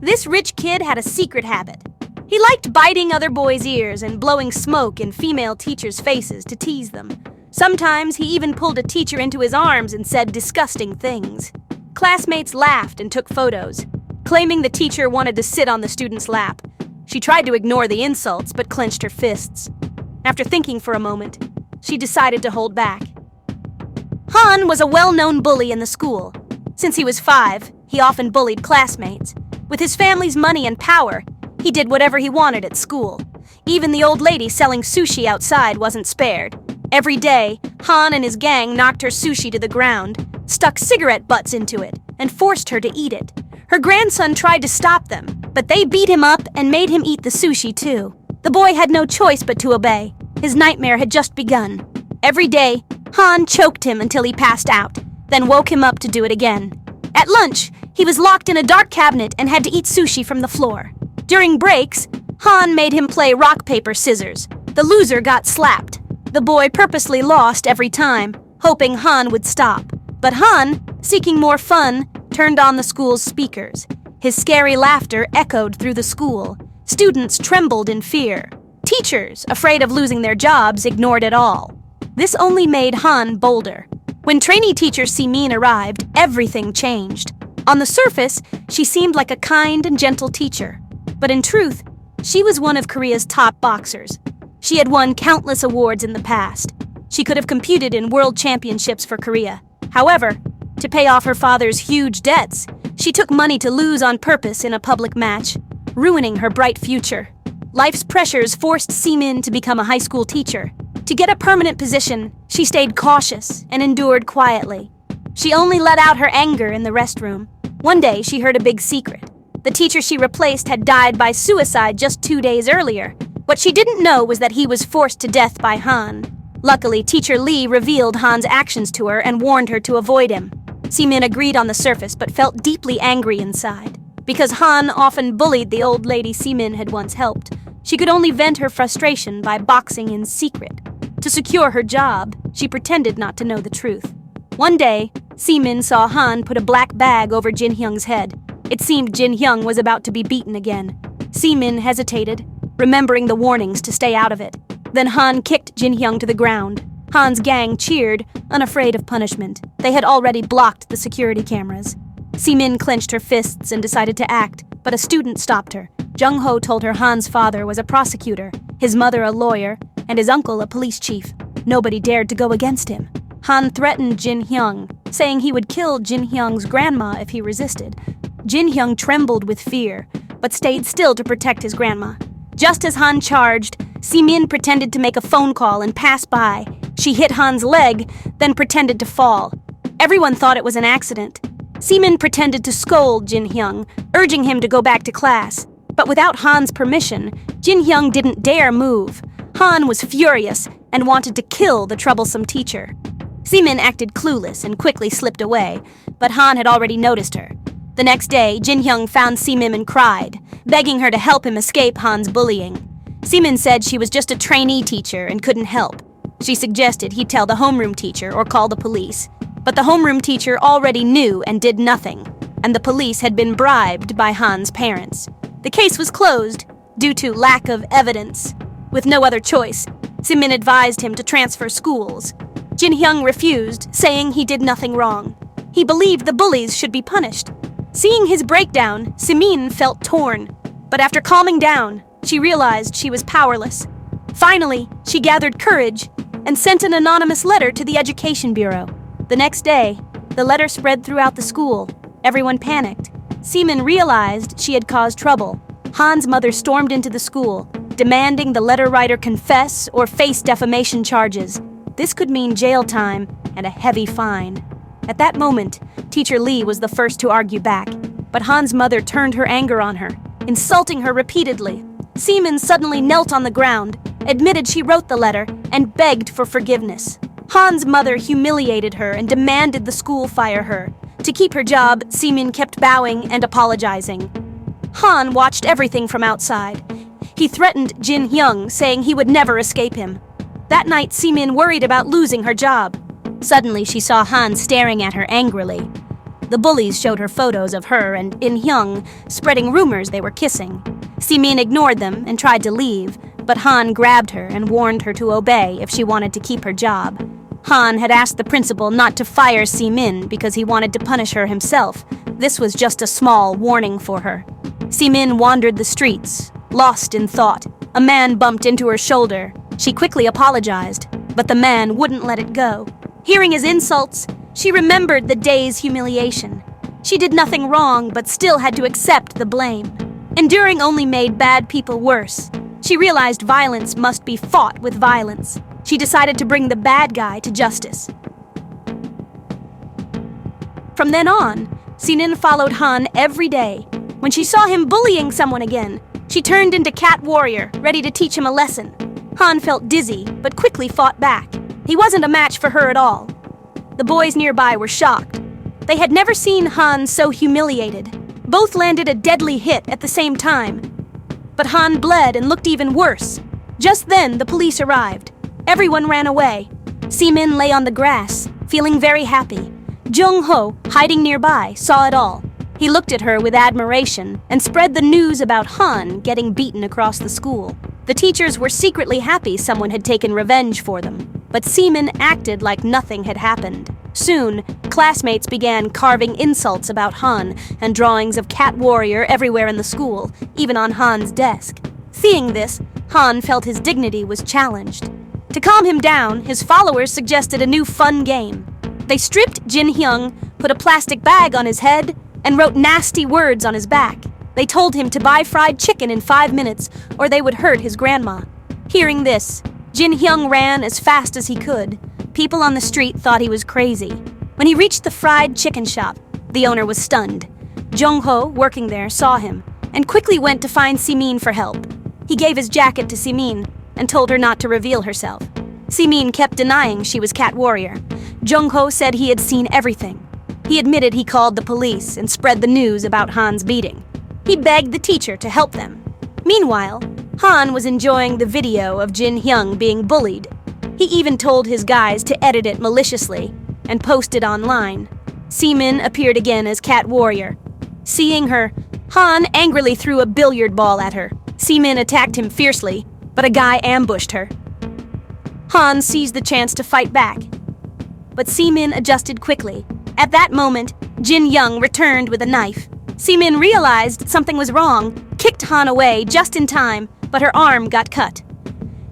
This rich kid had a secret habit. He liked biting other boys' ears and blowing smoke in female teachers' faces to tease them. Sometimes he even pulled a teacher into his arms and said disgusting things. Classmates laughed and took photos, claiming the teacher wanted to sit on the student's lap. She tried to ignore the insults but clenched her fists. After thinking for a moment, she decided to hold back. Han was a well-known bully in the school. Since he was 5, he often bullied classmates. With his family's money and power, he did whatever he wanted at school. Even the old lady selling sushi outside wasn't spared. Every day, Han and his gang knocked her sushi to the ground, stuck cigarette butts into it, and forced her to eat it. Her grandson tried to stop them, but they beat him up and made him eat the sushi too. The boy had no choice but to obey. His nightmare had just begun. Every day, Han choked him until he passed out, then woke him up to do it again. At lunch, he was locked in a dark cabinet and had to eat sushi from the floor. During breaks, Han made him play rock, paper, scissors. The loser got slapped. The boy purposely lost every time, hoping Han would stop. But Han, seeking more fun, turned on the school's speakers. His scary laughter echoed through the school. Students trembled in fear. Teachers, afraid of losing their jobs, ignored it all. This only made Han bolder. When trainee teacher Simin arrived, everything changed. On the surface, she seemed like a kind and gentle teacher. But in truth, she was one of Korea's top boxers. She had won countless awards in the past. She could have competed in world championships for Korea. However, to pay off her father's huge debts, she took money to lose on purpose in a public match, ruining her bright future. Life's pressures forced Simin to become a high school teacher. To get a permanent position, she stayed cautious and endured quietly. She only let out her anger in the restroom. One day, she heard a big secret. The teacher she replaced had died by suicide just 2 days earlier. What she didn't know was that he was forced to death by Han. Luckily, Teacher Lee revealed Han's actions to her and warned her to avoid him. Simin agreed on the surface but felt deeply angry inside. Because Han often bullied the old lady Simin had once helped, she could only vent her frustration by boxing in secret. To secure her job, she pretended not to know the truth. One day, Simin saw Han put a black bag over Jin Hyung's head. It seemed Jin Hyung was about to be beaten again. Simin hesitated, remembering the warnings to stay out of it. Then Han kicked Jin Hyung to the ground. Han's gang cheered, unafraid of punishment. They had already blocked the security cameras. Simin clenched her fists and decided to act, but a student stopped her. Jung Ho told her Han's father was a prosecutor, his mother a lawyer, and his uncle a police chief. Nobody dared to go against him. Han threatened Jin Hyung, saying he would kill Jin Hyung's grandma if he resisted. Jin Hyung trembled with fear, but stayed still to protect his grandma. Just as Han charged, Simin pretended to make a phone call and pass by. She hit Han's leg, then pretended to fall. Everyone thought it was an accident. Simin pretended to scold Jin Hyung, urging him to go back to class. But without Han's permission, Jin Hyung didn't dare move. Han was furious and wanted to kill the troublesome teacher. Simin acted clueless and quickly slipped away, but Han had already noticed her. The next day, Jin Hyung found Simin and cried, begging her to help him escape Han's bullying. Simin said she was just a trainee teacher and couldn't help. She suggested he tell the homeroom teacher or call the police. But the homeroom teacher already knew and did nothing, and the police had been bribed by Han's parents. The case was closed due to lack of evidence. With no other choice, Simin advised him to transfer schools. Jin Hyung refused, saying he did nothing wrong. He believed the bullies should be punished. Seeing his breakdown, Simin felt torn. But after calming down, she realized she was powerless. Finally, she gathered courage and sent an anonymous letter to the Education Bureau. The next day, the letter spread throughout the school. Everyone panicked. Simin realized she had caused trouble. Han's mother stormed into the school, demanding the letter writer confess or face defamation charges. This could mean jail time and a heavy fine. At that moment, Teacher Lee was the first to argue back, but Han's mother turned her anger on her, insulting her repeatedly. Simin suddenly knelt on the ground, admitted she wrote the letter, and begged for forgiveness. Han's mother humiliated her and demanded the school fire her. To keep her job, Simin kept bowing and apologizing. Han watched everything from outside. He threatened Jin Hyung, saying he would never escape him. That night, Simin worried about losing her job. Suddenly, she saw Han staring at her angrily. The bullies showed her photos of her and In Hyung, spreading rumors they were kissing. Simin ignored them and tried to leave, but Han grabbed her and warned her to obey if she wanted to keep her job. Han had asked the principal not to fire Simin because he wanted to punish her himself. This was just a small warning for her. Simin wandered the streets, lost in thought. A man bumped into her shoulder. She quickly apologized, but the man wouldn't let it go. Hearing his insults, she remembered the day's humiliation. She did nothing wrong, but still had to accept the blame. Enduring only made bad people worse. She realized violence must be fought with violence. She decided to bring the bad guy to justice. From then on, Sinin followed Han every day. When she saw him bullying someone again, she turned into Cat Warrior, ready to teach him a lesson. Han felt dizzy, but quickly fought back. He wasn't a match for her at all. The boys nearby were shocked. They had never seen Han so humiliated. Both landed a deadly hit at the same time. But Han bled and looked even worse. Just then, the police arrived. Everyone ran away. Simin lay on the grass, feeling very happy. Jung-ho, hiding nearby, saw it all. He looked at her with admiration and spread the news about Han getting beaten across the school. The teachers were secretly happy someone had taken revenge for them, but Simin acted like nothing had happened. Soon, classmates began carving insults about Han and drawings of Cat Warrior everywhere in the school, even on Han's desk. Seeing this, Han felt his dignity was challenged. To calm him down, his followers suggested a new fun game. They stripped Jin Hyung, put a plastic bag on his head, and wrote nasty words on his back. They told him to buy fried chicken in 5 minutes, or they would hurt his grandma. Hearing this, Jin Hyung ran as fast as he could. People on the street thought he was crazy. When he reached the fried chicken shop, the owner was stunned. Jung-ho, working there, saw him, and quickly went to find Simin for help. He gave his jacket to Simin and told her not to reveal herself. Simin kept denying she was Cat Warrior. Jung-ho said he had seen everything. He admitted he called the police and spread the news about Han's beating. He begged the teacher to help them. Meanwhile, Han was enjoying the video of Jin Hyung being bullied. He even told his guys to edit it maliciously and post it online. Simin appeared again as Cat Warrior. Seeing her, Han angrily threw a billiard ball at her. Simin attacked him fiercely, but a guy ambushed her. Han seized the chance to fight back, but Simin adjusted quickly. At that moment, Jin Hyung returned with a knife. Simin realized something was wrong, kicked Han away just in time, but her arm got cut.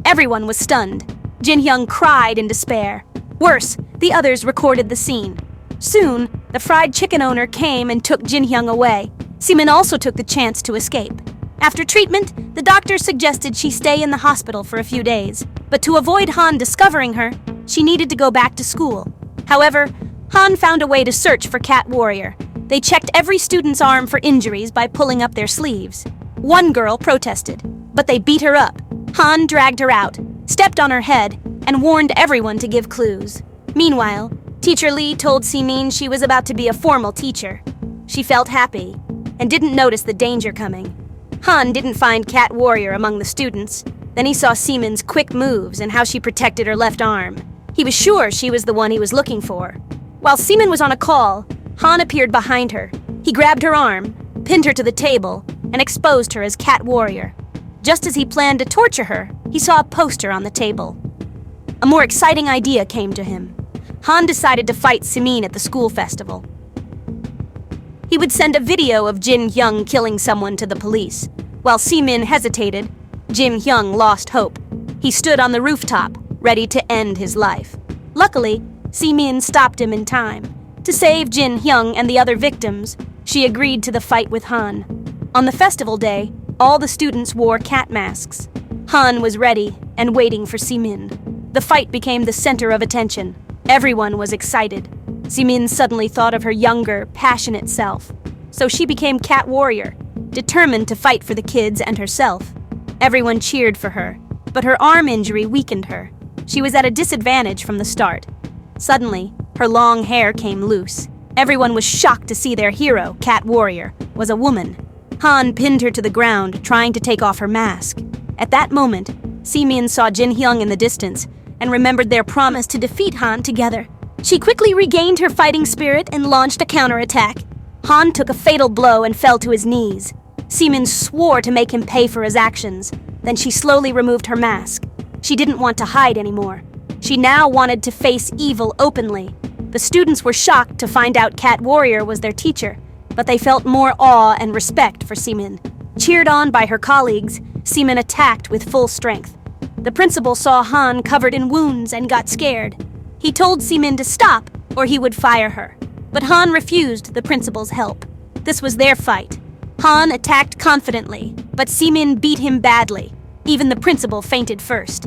Everyone was stunned. Jin Hyung cried in despair. Worse, the others recorded the scene. Soon, the fried chicken owner came and took Jin Hyung away. Simin also took the chance to escape. After treatment, the doctor suggested she stay in the hospital for a few days. But to avoid Han discovering her, she needed to go back to school. However, Han found a way to search for Cat Warrior. They checked every student's arm for injuries by pulling up their sleeves. One girl protested, but they beat her up. Han dragged her out, stepped on her head, and warned everyone to give clues. Meanwhile, Teacher Lee told Simin she was about to be a formal teacher. She felt happy and didn't notice the danger coming. Han didn't find Cat Warrior among the students. Then he saw Simin's quick moves and how she protected her left arm. He was sure she was the one he was looking for. While Simin was on a call, Han appeared behind her. He grabbed her arm, pinned her to the table, and exposed her as Cat Warrior. Just as he planned to torture her, he saw a poster on the table. A more exciting idea came to him. Han decided to fight Simin at the school festival. He would send a video of Jin Hyung killing someone to the police. While Simin hesitated, Jin Hyung lost hope. He stood on the rooftop, ready to end his life. Luckily, Simin stopped him in time. To save Jin Hyung and the other victims, she agreed to the fight with Han. On the festival day, all the students wore cat masks. Han was ready and waiting for Simin. The fight became the center of attention. Everyone was excited. Simin suddenly thought of her younger, passionate self. So she became Cat Warrior, determined to fight for the kids and herself. Everyone cheered for her, but her arm injury weakened her. She was at a disadvantage from the start. Suddenly, her long hair came loose. Everyone was shocked to see their hero, Cat Warrior, was a woman. Han pinned her to the ground, trying to take off her mask. At that moment, Simin saw Jin Hyung in the distance and remembered their promise to defeat Han together. She quickly regained her fighting spirit and launched a counterattack. Han took a fatal blow and fell to his knees. Seamin swore to make him pay for his actions. Then she slowly removed her mask. She didn't want to hide anymore. She now wanted to face evil openly. The students were shocked to find out Cat Warrior was their teacher, but they felt more awe and respect for Seamin. Cheered on by her colleagues, Seamin attacked with full strength. The principal saw Han covered in wounds and got scared. He told Seamin to stop or he would fire her. But Han refused the principal's help. This was their fight. Han attacked confidently, but Seamin beat him badly. Even the principal fainted first.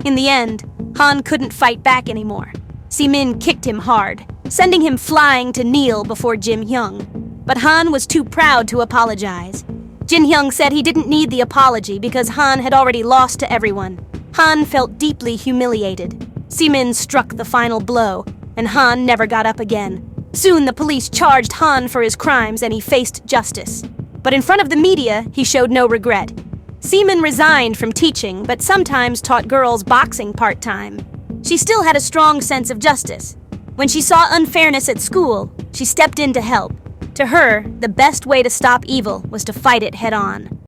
In the end, Han couldn't fight back anymore. Seamin kicked him hard, sending him flying to kneel before Jin Hyung. But Han was too proud to apologize. Jin Hyung said he didn't need the apology because Han had already lost to everyone. Han felt deeply humiliated. Seamin struck the final blow, and Han never got up again. Soon the police charged Han for his crimes and he faced justice. But in front of the media, he showed no regret. Seamin resigned from teaching, but sometimes taught girls boxing part-time. She still had a strong sense of justice. When she saw unfairness at school, she stepped in to help. To her, the best way to stop evil was to fight it head-on.